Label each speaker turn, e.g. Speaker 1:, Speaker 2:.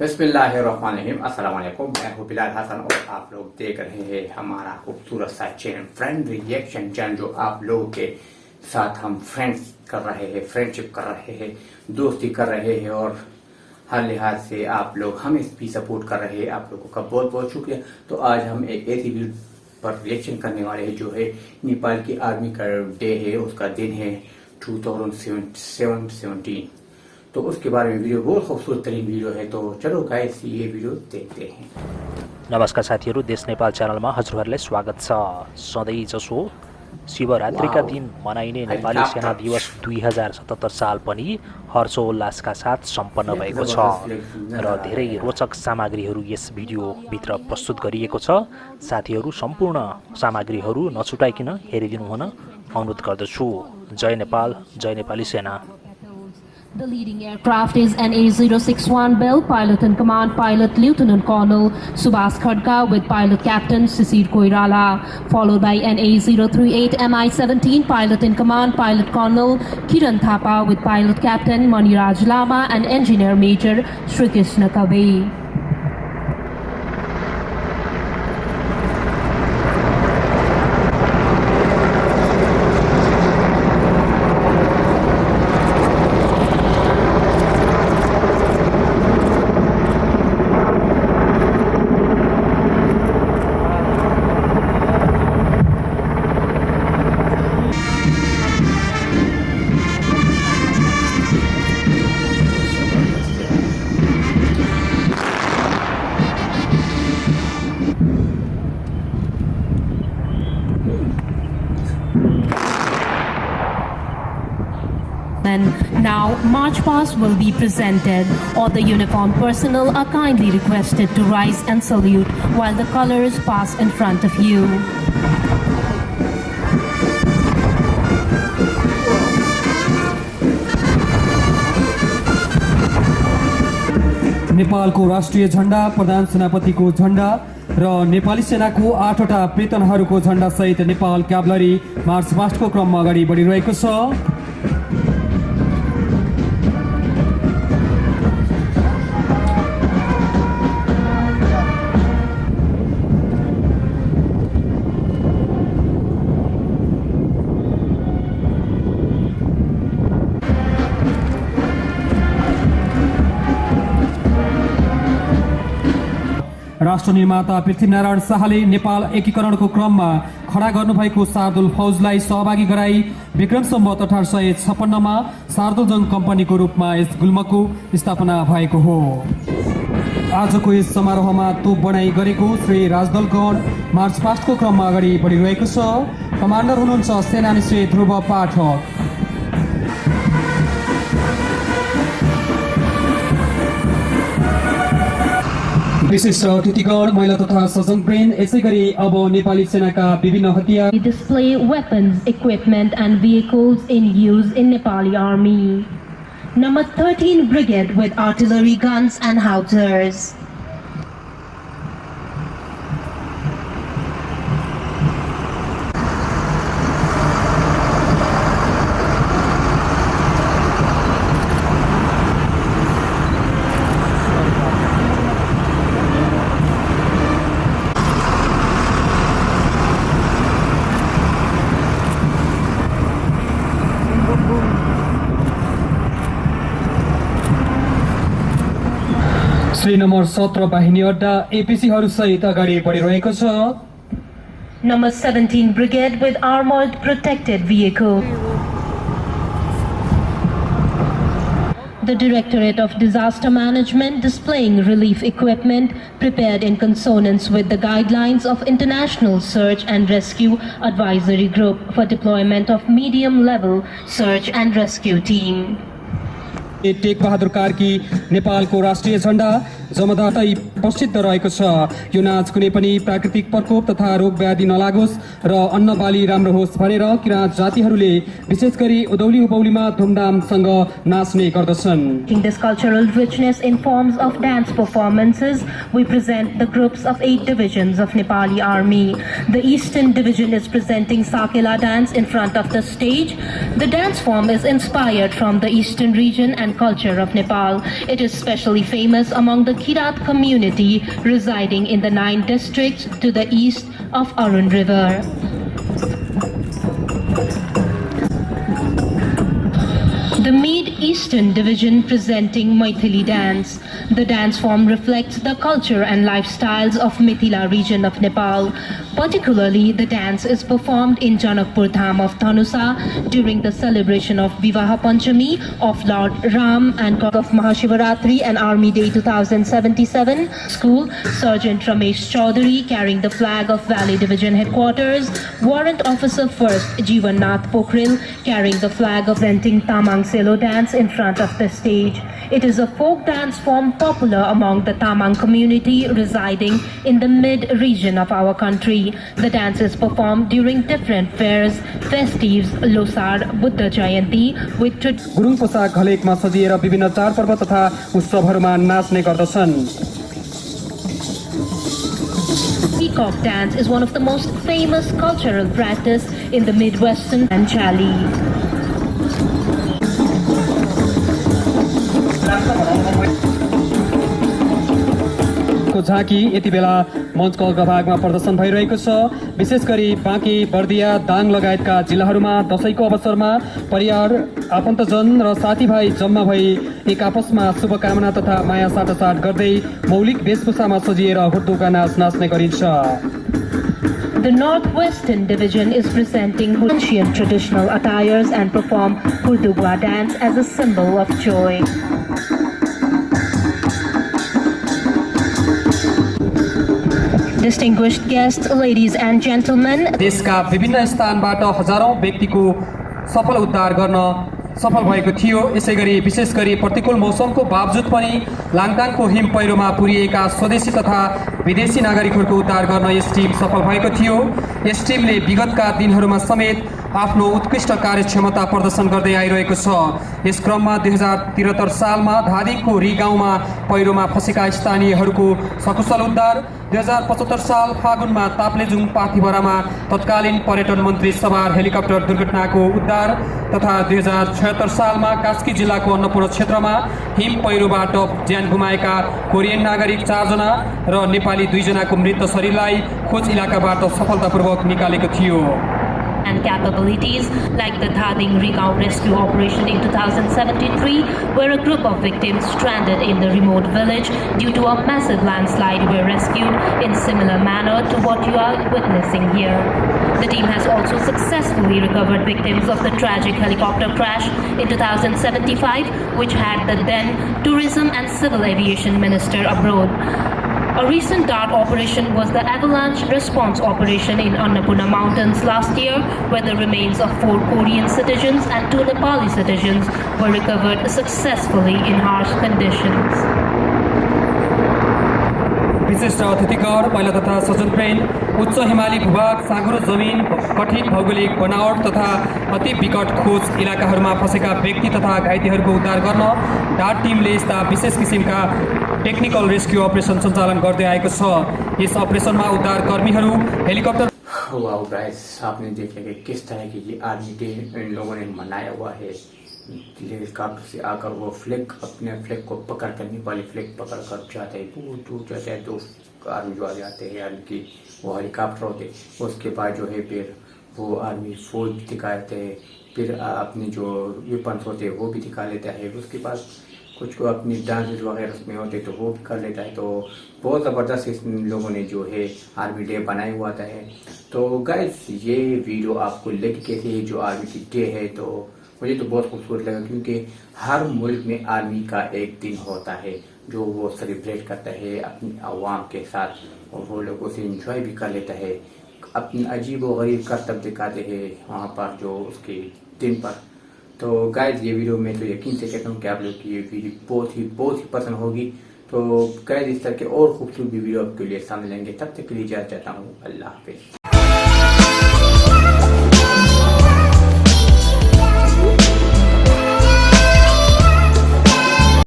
Speaker 1: बिस्मिल्लाहिर्रहमानिर्रहीम, अस्सलाम वालेकुम। मैं हूँ बिलाल हसन और आप लोग देख रहे हैं हमारा खूबसूरत सा चैनल फ्रेंड रिएक्शन चैनल, जो आप लोगों के साथ हम फ्रेंड्स कर रहे हैं, फ्रेंडशिप कर रहे हैं, दोस्ती कर रहे हैं और हर लिहाज से आप लोग हमें भी सपोर्ट कर रहे हैं। आप लोगों का बहुत बहुत शुक्रिया। तो आज हम एक ऐसी वीडियो पर रिएक्शन करने वाले हैं जो है नेपाल की आर्मी का डे है, उसका दिन है 2017। तो उसके बारे में वीडियो बहुत खूबसूरत तरीन वीडियो है। तो चलो गाइस ये वीडियो देखते हैं।
Speaker 2: नमस्कार साथीहरू, देश नेपाल च्यानलमा हजुरहरूलाई स्वागत छ। सधैँ जसो शिवरात्रिका दिन मनाइने नेपाली सेना दिवस 2077 साल पनि हर्षोल्लासका साथ सम्पन्न भएको छ र धेरै रोचक सामग्रीहरू यस भिडियोभित्र प्रस्तुत गरिएको छ। साथीहरू सम्पूर्ण सामग्रीहरू नछुटाइकन हेरिदिनु हुन अनुरोध गर्दछु। जय नेपाल, जय नेपाली सेना।
Speaker 3: The leading aircraft is NA061 Bell, pilot in command Pilot Lieutenant Colonel Subhas Khadka with Pilot Captain Sisir Koirala, followed by NA038 Mi-17, pilot in command Pilot Colonel Kiran Thapa with Pilot Captain Maniraj Lama and Engineer Major Sri Krishna Kabe. Now, march past will be presented. All the uniformed personnel are kindly requested to rise and salute while the colors pass in front of you.
Speaker 4: नेपालको राष्ट्रिय झण्डा, प्रधान सेनापतिको झण्डा र नेपाली सेनाको 8वटा प्लेटनहरूको झण्डा सहित Nepal क्याभलरी March पास्टको क्रममा अगाडि बढिरहेको छ। राष्ट्र निर्माता पृथ्वीनारायण शाहले नेपाल एकीकरणको क्रममा खडा गर्नुभएको शार्दुल फौजलाई सहभागी गराई विक्रम सम्वत 1856 मा शार्दुल जंग कम्पनीको रूपमा यस गुल्मको स्थापना भएको हो। आजको यस समारोहमा तोप बनाई गरेको श्री राजदलगण मार्च पास्टको क्रममा अगाडि बढिरहेको छ। कमान्डर हुनुहुन्छ सेनानी श्री ध्रुव पाठक। विशिष्ट अतिथिगण, महिला तथा सजग ब्रेन, यसै गरी अब नेपाली सेनाका विभिन्न हतियार
Speaker 3: Display weapons, equipment and vehicles in use in Nepali Army. Number 13 Brigade with artillery guns and howitzers.
Speaker 4: Shri number 17 बाहिनी अड्डा एपीसीहरू सहित अगाडि बढिरहेको छ।
Speaker 3: Number 17 Brigade with armored protected vehicle. The Directorate of Disaster Management displaying relief equipment prepared in consonance with the guidelines of International Search and Rescue Advisory Group for deployment of medium-level search and rescue team.
Speaker 4: Tek Bahadur Karki नेपालको राष्ट्रिय झण्डा जमदाटै प्रसिद्ध रहेको छ। यो नाच कुनै पनि प्राकृतिक प्रकोप तथा रोग व्याधि नलागोस् र अन्न बाली राम्रो होस् भनेर किराँत जातिहरूले विशेष गरी उदौली उपौलीमा धुमधामसँग नाच्ने गर्दछन्।
Speaker 3: In this cultural richness in forms of dance performances, we present the groups of 8 divisions of Nepali Army. The Eastern Division is presenting Sakela dance in front of the stage. The dance form is inspired from the Eastern region and culture of Nepal. It is specially famous among the Kirat community residing in the 9 districts to the east of Arun River. The Mid-Eastern Division presenting Maithili dance. The dance form reflects the culture and lifestyles of Mithila region of Nepal. Particularly, the dance is performed in Janakpur Dham of Dhanusa during the celebration of Vivaha Panchami of Lord Ram and of Mahashivaratri and Army Day 2077. School, Sergeant Ramesh Chaudhary carrying the flag of Valley Division Headquarters. Warrant Officer 1st Jeevan Nath Pokhril carrying the flag of presenting Tamang Selo dance in front of the stage. It is a folk dance form popular among the Tamang community residing in the mid-region of our country. The dance is performed during different fairs, festives, Losar, Buddha Jayanti with
Speaker 4: Gurung पोसाक घलेकमा सजिएर विभिन्न चाडपर्व तथा उत्सवहरूमा नाच्ने गर्दछन्।
Speaker 3: Peacock dance is one of the most famous cultural practice in the Midwestern and Chali.
Speaker 4: को झाँकी यति बेला मञ्चको अग्रभागमा प्रदर्शन भइरहेको छ। विशेष गरी बाँकी, बर्दिया, दाङ लगायतका जिल्लाहरूमा दशैंको अवसरमा परिवार, आफन्तजन र साथीभाइ जम्मा भई एक आपसमा शुभकामना तथा माया साटासाट गर्दै मौलिक वेशभूषामा सजिएर हुर्दुका नाच नाच्ने गरिन्छ।
Speaker 3: The Northwestern Division is presenting ancient traditional attires and perform Hurdugwa dance as a symbol of joy. Distinguished guests, ladies and gentlemen,
Speaker 4: देशका विभिन्न स्थानबाट हजारौं व्यक्तिको सफल उद्धार गर्न सफल भएको थियो। यसैगरी विशेष गरी प्रतिकूल मौसमको बावजुद पनि लाङटाङको हिम पहिरोमा पुरिएका स्वदेशी तथा विदेशी नागरिकहरूको उद्धार गर्न यस टिम सफल भएको थियो। यस टिमले विगतका दिनहरूमा समेत आफ्नो उत्कृष्ट कार्यक्षमता प्रदर्शन गर्दै आइरहेको छ। यस क्रममा 2073 सालमा धादिङको री गाउँमा पहिरोमा फँसेका स्थानीयहरूको सकुशल उद्धार, 2075 साल फागुनमा ताप्लेजुङ पाथिभरामा तत्कालीन पर्यटन मन्त्री सवार हेलिकप्टर दुर्घटनाको उद्धार तथा 2076 सालमा कास्की जिल्लाको अन्नपूर्ण क्षेत्रमा हिम पहिरोबाट ज्यान गुमाएका कोरियन नागरिक 4 जना र नेपाली 2 जनाको मृत शरीरलाई खोज इलाकाबाट सफलतापूर्वक निकालेको थियो।
Speaker 3: and capabilities like the Dhading Rigao rescue operation in 2073, where a group of victims stranded in the remote village due to a massive landslide were rescued in similar manner to what you are witnessing here. The team has also successfully recovered victims of the tragic helicopter crash in 2075, which had the then Tourism and Civil Aviation Minister abroad. A recent DART operation was the avalanche response operation in Annapurna Mountains last year, where the remains of 4 Korean citizens and 2 Nepali citizens were recovered successfully in harsh conditions.
Speaker 4: विशिष्ट अतिथिगण, महिला तथा सज्जन प्रेम, उच्च हिमाली भूभाग, साँघुरो जमिन, कठिन भौगोलिक बनावट तथा अति विकट खोज इलाकाहरूमा फँसेका व्यक्ति तथा घाइतेहरूको उद्धार गर्न डार्ट टिमले यस्ता विशेष किसिमका टेक्निकल रेस्क्यू अपरेसन सञ्चालन गर्दै आएको छ। यस अपरेसनमा उद्धारकर्मीहरू हेलिकप्टर
Speaker 1: वाओ गाइस, आपने देखा कि किस तरह की ये आर्मी डे इन लोगों ने मनाया हुआ है। हेलीकॉप्टर से आकर वो फ्लैग, अपने फ्लैग को पकड़ कर, नेपाली फ्लैग पकड़ कर जाते हैं, दूर दूर जाते हैं। 2 आर्मी जो आ जाते हैं, यानी कि वो हेलीकॉप्टर होते, उसके बाद जो है फिर वो आर्मी फौज दिखाते हैं, फिर अपने जो वेपन्स होते हैं वो भी दिखा लेता है। उसके बाद कुछ को अपनी डांसेस वगैरह उसमें होते तो वो भी कर लेता है। तो बहुत ज़बरदस्त इस लोगों ने जो है आर्मी डे बनाया हुआ था है। तो गाइस, ये वीडियो आपको लगी कैसे, जो आर्मी की डे है, तो मुझे तो बहुत खूबसूरत लगा, क्योंकि हर मुल्क में आर्मी का एक दिन होता है जो वो सेलिब्रेट करता है अपनी आवाम के साथ, और वो लोगों से इंजॉय भी कर लेता है, अपनी अजीब व गरीब करतब दिखाते हैं वहाँ पर जो उसके दिन पर। तो गाइस, ये वीडियो मैं तो यकीन से कहता हूँ कि आप लोग की ये वीडियो बहुत ही पसंद होगी। तो गाइस, इस तरह के और खूबसूरत वीडियो आपके लिए सामने लेंगे। तब तक के लिए इजाज़त चाहता हूँ। अल्लाह हाफिज़।